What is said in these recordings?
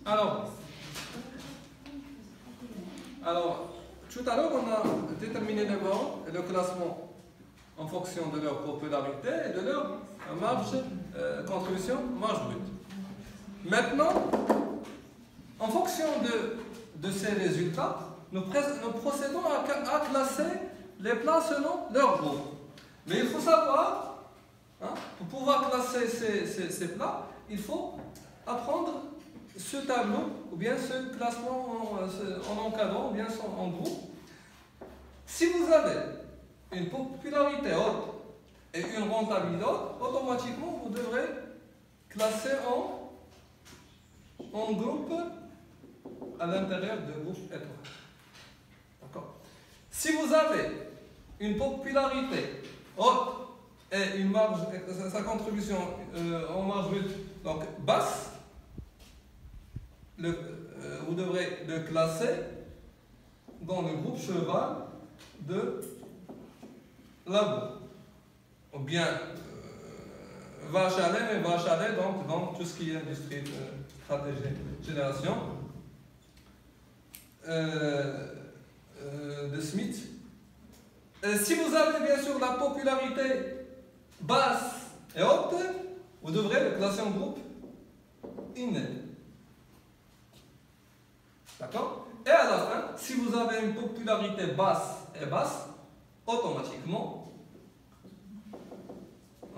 Alors, tout à l'heure, on a déterminé d'abord le classement en fonction de leur popularité et de leur marge, contribution, marge brute. Maintenant, en fonction de ces résultats, nous procédons à classer les plats selon leur groupe. Mais il faut savoir, pour pouvoir classer ces plats, il faut apprendre ce tableau, ou bien ce classement en encadrant, ou bien en groupe. Si vous avez une popularité haute et une rentabilité haute, automatiquement vous devrez classer en groupe à l'intérieur de groupe étoile. D'accord? Si vous avez une popularité haute et une marge, sa contribution en marge brute donc basse, vous devrez le classer dans le groupe cheval de labour. Ou bien vache à lait, mais vache à lait donc dans tout ce qui est industrie, stratégie, génération de Smith. Si vous avez bien sûr la popularité basse et haute, vous devrez le classer en groupe inné. D'accord? Et à la fin, si vous avez une popularité basse, automatiquement,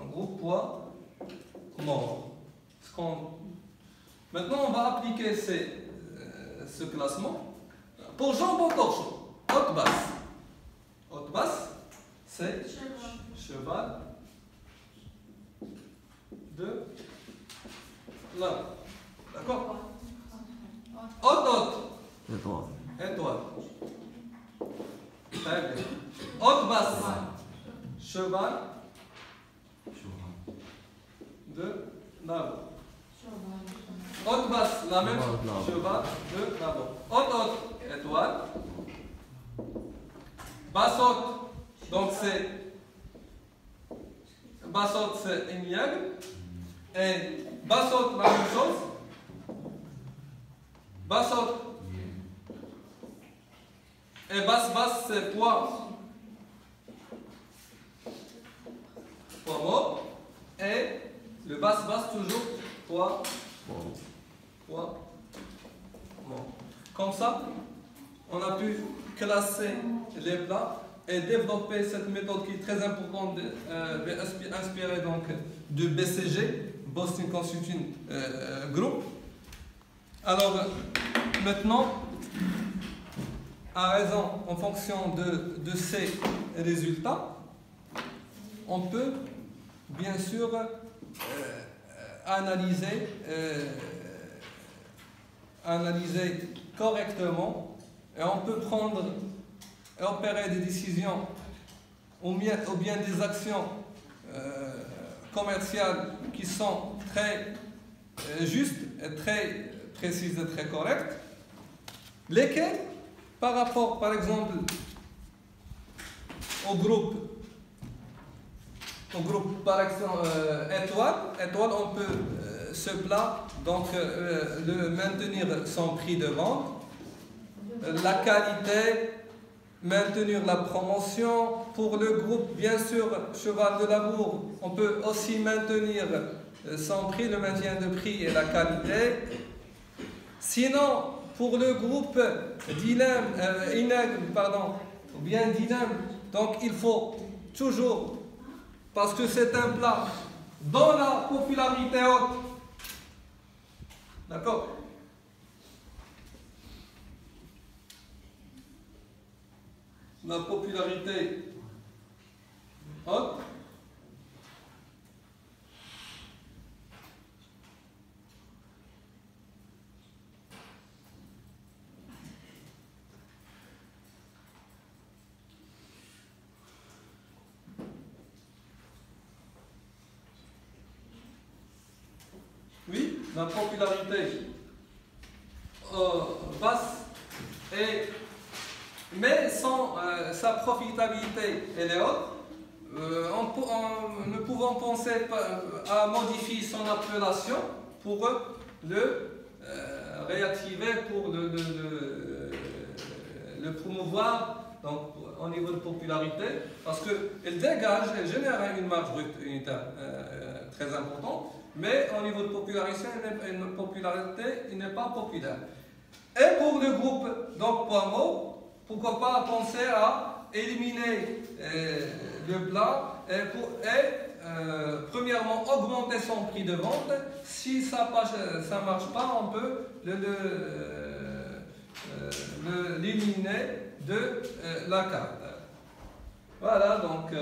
un groupe poids mort. Maintenant, on va appliquer ce classement pour jambon torchon. Haute-basse. Haute-basse, c'est cheval de là. D'accord? Haute-haute. Étoile. Très bien. Haute-basse. Cheval de là. Haute-basse, la même cheval de là. Haute-haute, étoile. Basse-haute, donc c'est basse-haute, c'est une aigle. Et basse-haute, la même chose. Basse-haute. Et basse-basse, c'est poids. Poids mort. Et le basse-basse, toujours poids mort. Comme ça, on a pu classer les plats et développer cette méthode qui est très importante, inspirée donc de BCG, Boston Consulting Group. Alors, maintenant, à raison, en fonction de ces résultats, on peut bien sûr analyser correctement et on peut prendre et opérer des décisions ou bien des actions commerciales qui sont très justes et très précises et très correctes, lesquelles par rapport par exemple au groupe par exemple étoile, on peut ce plat donc le maintenir son prix de vente, la qualité, maintenir la promotion. Pour le groupe bien sûr cheval de labour, on peut aussi maintenir son prix, le maintien de prix et la qualité. Sinon pour le groupe Inègre, ou bien Dinam, donc il faut toujours, parce que c'est un plat dont la popularité haute, d'accord, la popularité haute, oui, la popularité basse, mais sans sa profitabilité elle est haute, nous pouvons penser à modifier son appellation pour le réactiver pour le promouvoir donc, au niveau de popularité, parce qu'elle dégage, elle génère une marge brute unitaire très importante, mais au niveau de popularité, il n'est pas populaire. Et pour le groupe donc poids mort, pourquoi pas penser à éliminer le plat et premièrement augmenter son prix de vente. Si ça ne marche pas, on peut l'éliminer de la carte. Voilà, donc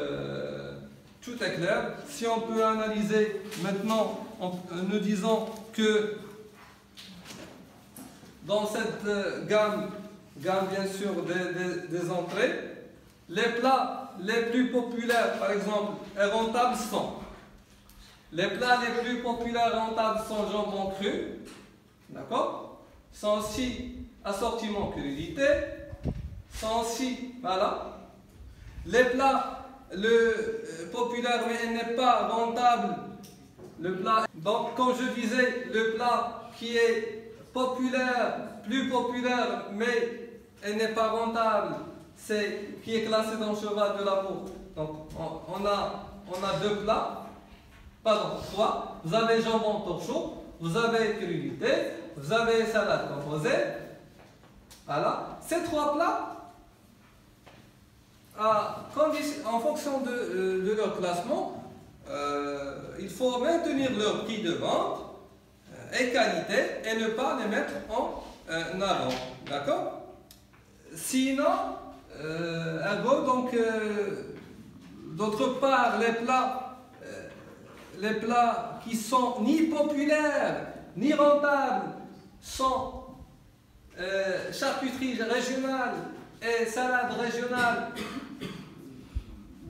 tout est clair. Si on peut analyser maintenant en nous disant que dans cette gamme bien sûr des entrées, les plats les plus populaires, par exemple, et rentables sont. Les plats les plus populaires et rentables sont jambon cru, d'accord? Sont aussi assortiment crudité, sont aussi, voilà. Les plats populaires mais elle n'est pas rentable, le plat. Donc, comme je disais, le plat qui est populaire, plus populaire, mais elle n'est pas rentable, c'est qui est classé dans le cheval de la peau. Donc, on a deux plats, pardon, trois. Vous avez jambon torchon, vous avez crudité, vous avez salade composée. Voilà. Ces trois plats, en fonction de leur classement, il faut maintenir leur prix de vente et qualité et ne pas les mettre en avant. D'accord? Sinon, donc, d'autre part, les plats qui sont ni populaires ni rentables sont charcuterie régionale et salade régionale.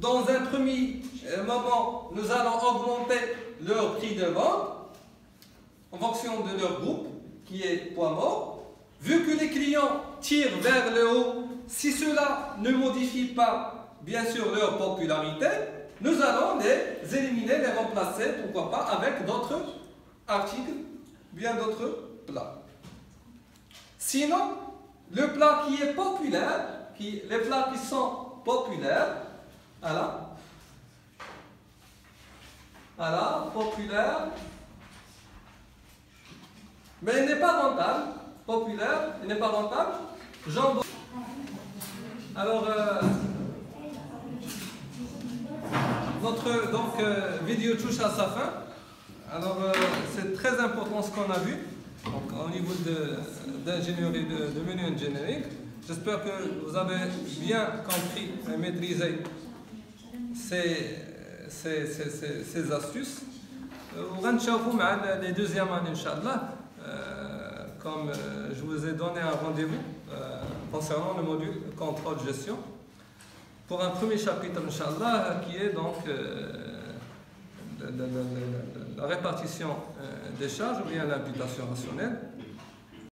Dans un premier moment, nous allons augmenter leur prix de vente en fonction de leur groupe, qui est poids mort. Vu que les clients tirent vers le haut, si cela ne modifie pas, bien sûr, leur popularité, nous allons les éliminer, les remplacer, pourquoi pas, avec d'autres articles, bien d'autres plats. Sinon, le plat qui est populaire, les plats qui sont populaires, voilà, populaire, mais il n'est pas rentable, populaire, il n'est pas rentable, jambon. Alors, notre vidéo touche à sa fin. Alors, c'est très important ce qu'on a vu donc, au niveau d'ingénierie, de menu engineering. J'espère que vous avez bien compris et maîtrisé ces astuces. On va les deuxièmes années, Inch'Allah, comme je vous ai donné un rendez-vous concernant le module contrôle-gestion pour un premier chapitre, Inch'Allah, qui est donc la répartition des charges ou bien l'imputation rationnelle.